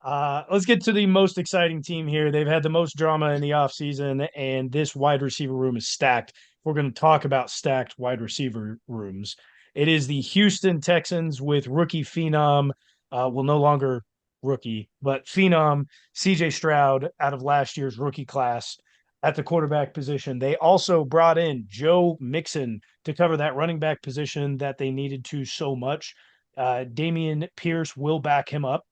Let's get to the most exciting team here. They've had the most drama in the offseason, and this wide receiver room is stacked. We're going to talk about stacked wide receiver rooms. It is the Houston Texans with rookie phenom, well, no longer rookie, but phenom CJ Stroud out of last year's rookie class at the quarterback position. They also brought in Joe Mixon to cover that running back position that they needed to so much. Damian Pierce will back him up.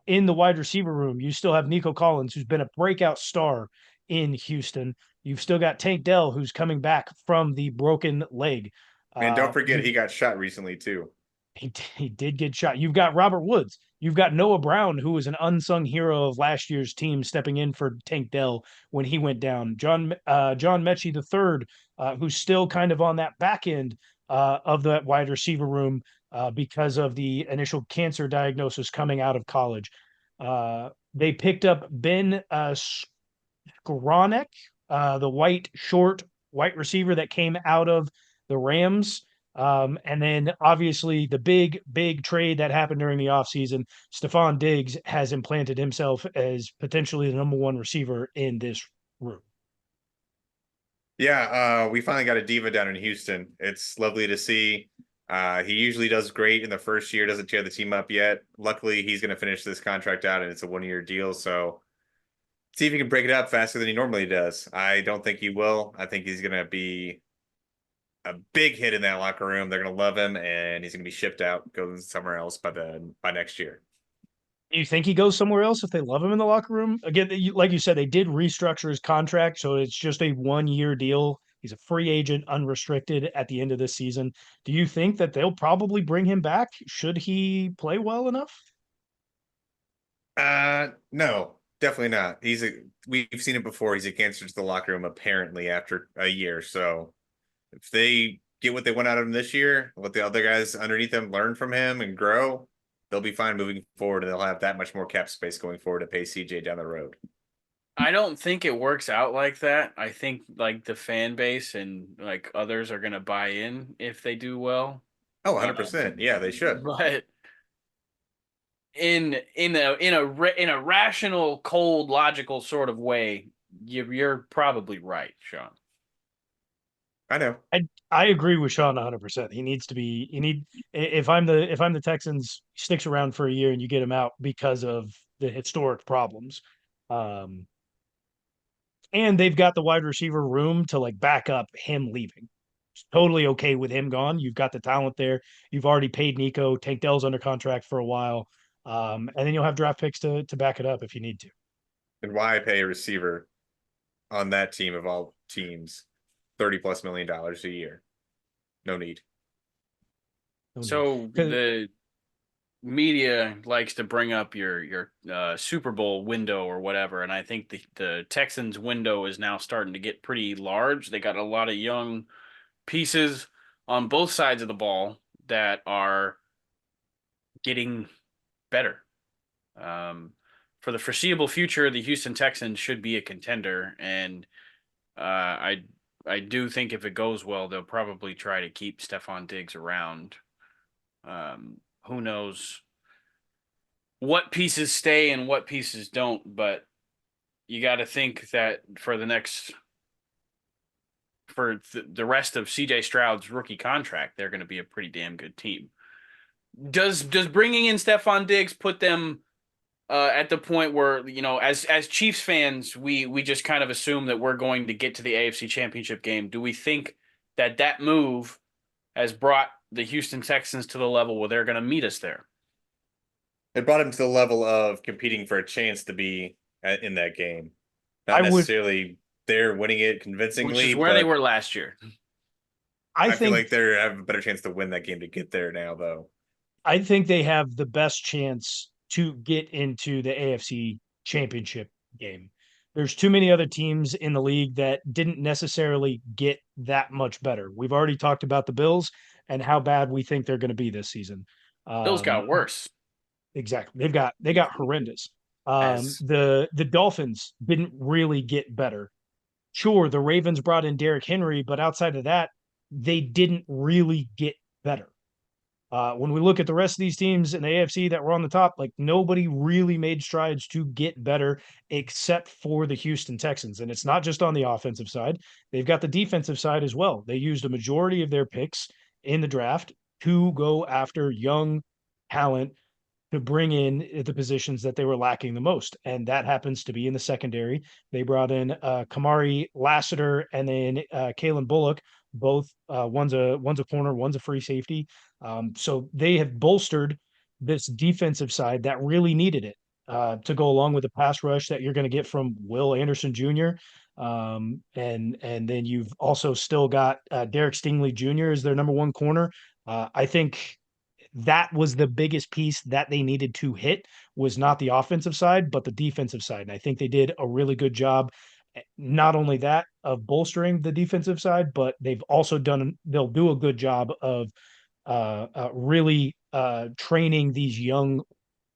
In the wide receiver room, you still have Nico Collins, who's been a breakout star in Houston. You've still got Tank Dell, who's coming back from the broken leg. And don't forget You he got shot recently too. he did get shot. You've got Robert Woods. You've got Noah Brown, who was an unsung hero of last year's team, stepping in for Tank Dell when he went down. John Mechie the third, who's still kind of on that back end of that wide receiver room because of the initial cancer diagnosis coming out of college. They picked up Ben Skowronek, the short white receiver that came out of the Rams. And then obviously the big trade that happened during the offseason, Stephon Diggs has implanted himself as potentially the number one receiver in this room. Yeah, we finally got a Diva down in Houston. It's lovely to see. He usually does great in the first year, doesn't tear the team up yet. Luckily, he's going to finish this contract out, and it's a 1 year deal. So see if he can break it up faster than he normally does. I don't think he will. I think he's going to be a big hit in that locker room. They're going to love him, and he's going to be shipped out, go somewhere else by next year. Do you think he goes somewhere else if they love him in the locker room? Again, like you said, they did restructure his contract, so it's just a 1 year deal. He's a free agent, unrestricted at the end of this season. Do you think that they'll probably bring him back should he play well enough? No, definitely not. We've seen it before. He's a cancer to the locker room apparently after a year. So if they get what they want out of him this year, what the other guys underneath them learn from him and grow, they'll be fine moving forward, and they'll have that much more cap space going forward to pay CJ down the road. I don't think it works out like that. I think like the fan base and like others are gonna buy in if they do well. Oh, Uh, 100%. Yeah, they should. but in a rational, cold, logical sort of way, you're probably right, Sean. I know. I agree with Sean 100%. He needs to be. If I'm the Texans, he sticks around for a year and you get him out because of the historic problems. Um, and they've got the wide receiver room to like back up him leaving. Totally okay with him gone. You've got the talent there. You've already paid Nico. Tank Dell's under contract for a while. And then you'll have draft picks to back it up if you need to. And why pay a receiver on that team of all teams $30+ million a year? No need. No need. So the media likes to bring up your Super Bowl window or whatever, and I think the Texans window is now starting to get pretty large. They got a lot of young pieces on both sides of the ball that are getting better. For the foreseeable future, the Houston Texans should be a contender, and I do think if it goes well, they'll probably try to keep Stephon Diggs around. Who knows what pieces stay and what pieces don't, but you got to think that for the rest of CJ Stroud's rookie contract, they're going to be a pretty damn good team. Does bringing in Stephon Diggs put them at the point where, as Chiefs fans, we just kind of assume that we're going to get to the AFC Championship game? Do we think that move has brought the Houston Texans to the level where they're going to meet us there? It brought him to the level of competing for a chance to be in that game. I Not would. necessarily they're winning it Which is convincingly, where they but were last year. I I feel think. like they have a better chance to win that game to get there now, though. I think they have the best chance to get into the AFC Championship game. There's too many other teams in the league that didn't necessarily get that much better. We've already talked about the Bills and how bad we think they're going to be this season. Bills Um, got worse. exactly. They got horrendous. As The Dolphins didn't really get better. Sure, the Ravens brought in Derrick Henry, but outside of that, they didn't really get better. When we look at the rest of these teams in the AFC that were on the top, like nobody really made strides to get better except for the Houston Texans. And it's not just on the offensive side, they've got the defensive side as well. They used a majority of their picks in the draft to go after young talent to bring in the positions that they were lacking the most. And that happens to be in the secondary. They brought in Kamari Lassiter and then Kalen Bullock. Both one's a corner, one's a free safety. So they have bolstered this defensive side that really needed it to go along with the pass rush that you're going to get from Will Anderson Jr. And then you've also still got Derek Stingley Jr. as their number one corner. I think that was the biggest piece that they needed to hit was not the offensive side, but the defensive side. And I think they did a really good job. Not only that of bolstering the defensive side, but they'll do a good job of really training these young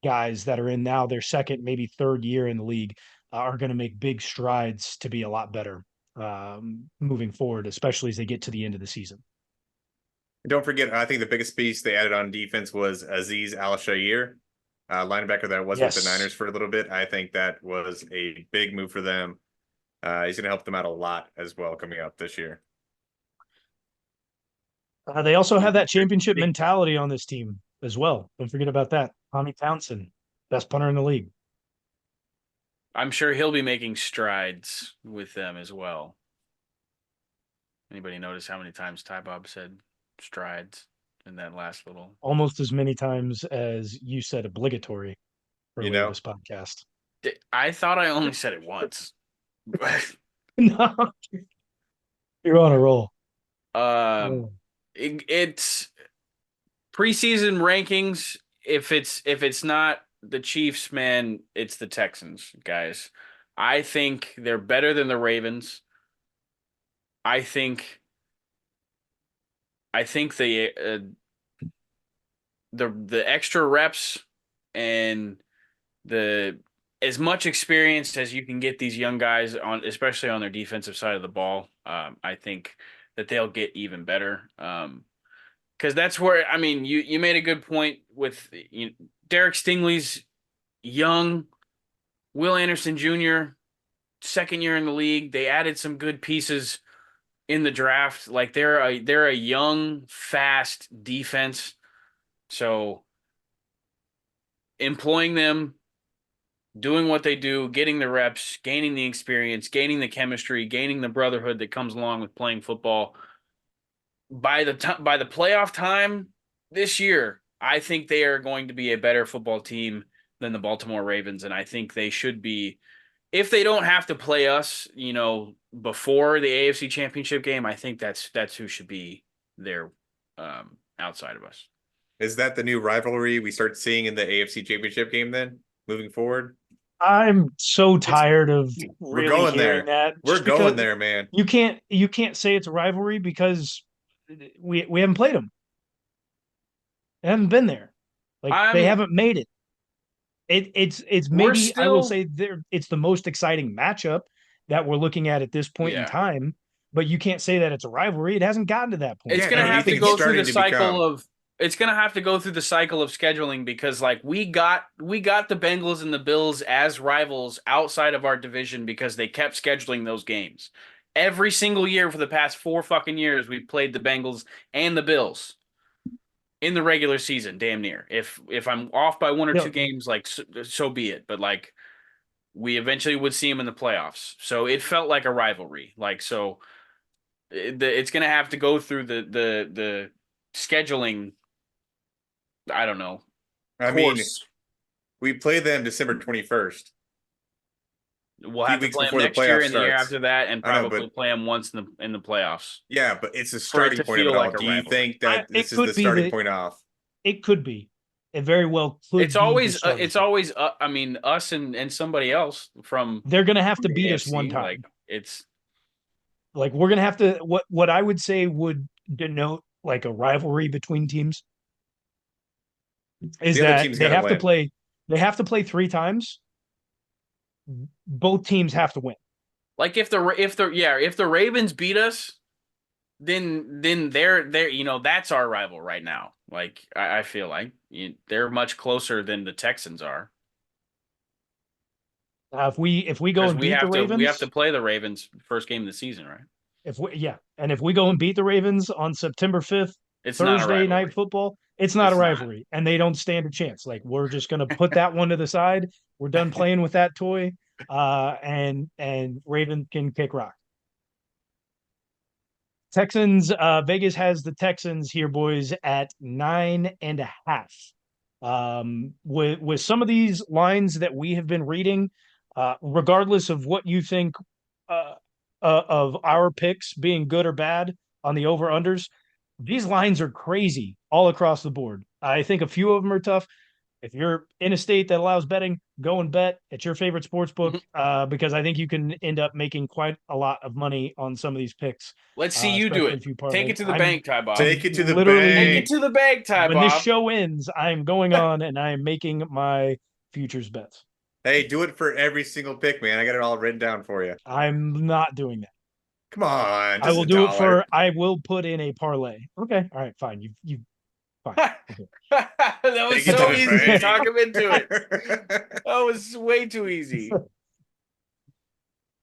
guys that are in now their second, maybe third year in the league are going to make big strides to be a lot better moving forward, especially as they get to the end of the season. Don't forget, I think the biggest piece they added on defense was Aziz Al-Shaair, linebacker that was with the Niners for a little bit. I think that was a big move for them. He's going to help them out a lot as well coming up this year. They also have that championship mentality on this team as well. Don't forget about that. Tommy Townsend, best punter in the league. I'm sure he'll be making strides with them as well. Anybody notice how many times Ty Bob said strides in that last little? Almost as many times as you said obligatory earlier this podcast. I thought I only said it once. No, you're on a roll. It's preseason rankings. If it's not the Chiefs, man, it's the Texans, guys. I think they're better than the Ravens. I think the extra reps and the as much experience as you can get these young guys on, especially on their defensive side of the ball, I think that they'll get even better. Because that's where, I mean, you made a good point with Derek Stingley's young, Will Anderson Jr., second year in the league. They added some good pieces in the draft. Like they're a young, fast defense. So employing them, doing what they do, getting the reps, gaining the experience, gaining the chemistry, gaining the brotherhood that comes along with playing football. By the playoff time this year, I think they are going to be a better football team than the Baltimore Ravens, and I think they should be. If they don't have to play us, before the AFC Championship game, I think that's who should be there outside of us. Is that the new rivalry we start seeing in the AFC Championship game then, moving forward? I'm so tired of we're going there. That. We're going there, man. You can't say it's a rivalry because we haven't played them. They haven't been there. They haven't made it. It's maybe I will say it's the most exciting matchup that we're looking at this point in time. But you can't say that it's a rivalry. It hasn't gotten to that point. It's going to have to go through the cycle of. It's going to have to go through the cycle of scheduling because, we got the Bengals and the Bills as rivals outside of our division because they kept scheduling those games. Every single year for the past 4 fucking years, we've played the Bengals and the Bills in the regular season, damn near. If I'm off by 1 or 2 games, so be it. But we eventually would see them in the playoffs. So it felt like a rivalry. It's going to have to go through the scheduling. I don't know. I mean, we play them December 21st. We'll have to play them next year and the year after that, and probably play them once in the playoffs. Yeah, but it's a starting point of it all. Do you think that this is the starting point off? It could be. It very well could. It's always. I mean, us and somebody else from. They're going to have to beat us one time. We're going to have to. What I would say would denote a rivalry between teams. Is that they have to play? They have to play 3 times. Both teams have to win. If the Ravens beat us, then they're you know, that's our rival right now. Like I feel like they're much closer than the Texans are If we go because and beat the we have to Ravens, play the Ravens first game of the season, right? if we go and beat the Ravens on September 5th, It's not a Thursday night rivalry. football, it's not a It's not. rivalry, and they don't stand a chance. Like we're just gonna put that one to the side. We're done playing with that toy, and Raven can kick rock. Texans, Vegas has the Texans here, boys, at 9.5. With some of these lines that we have been reading, regardless of what you think uh, of our picks being good or bad on the over unders, these lines are crazy all across the board. I think a few of them are tough. If you're in a state that allows betting, go and bet at your favorite sports book, because I think you can end up making quite a lot of money on some of these picks. Let's see you do Especially it. if you Take parlay. it to the bank, Ty Bob. Take it to the Take it bank. to the bank, Ty When this Bob. show ends, I'm going on and I am making my futures bets. Hey, do it for every single pick, man. I got it all written down for you. I'm not doing that. Come on, I just will a do it dollar. I will put in a parlay. Okay. All right, fine. You fine. Okay. That was Take it so to the easy to bank. talk him into it. That was way too easy.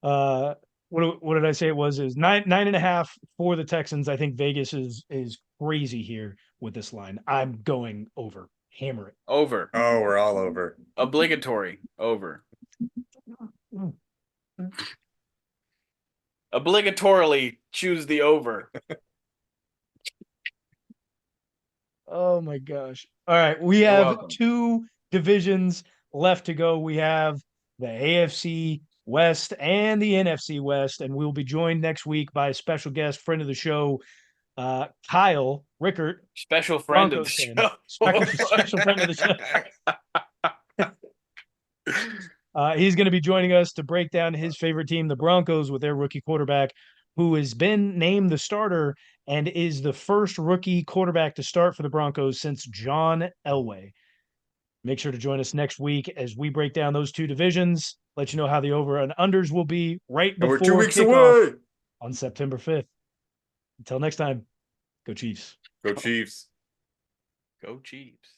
What did I say it was? Is 9.5 for the Texans. I think Vegas is crazy here with this line. I'm going over. Hammer it. Over. Oh, we're all over. Obligatory. Over. Obligatorily choose the over. Oh my gosh. All right. We You're have welcome. 2 divisions left to go. We have the AFC West and the NFC West, and we'll be joined next week by a special guest, friend of the show, Kyle Rickert, Special friend of the Broncos fan. show. Special friend of the show. He's going to be joining us to break down his favorite team, the Broncos, with their rookie quarterback, who has been named the starter and is the first rookie quarterback to start for the Broncos since John Elway. Make sure to join us next week as we break down those 2 divisions, let you know how the over and unders will be right And we're before 2 weeks kickoff away. on September 5th. Until next time, go Chiefs. Go Chiefs. Go Chiefs.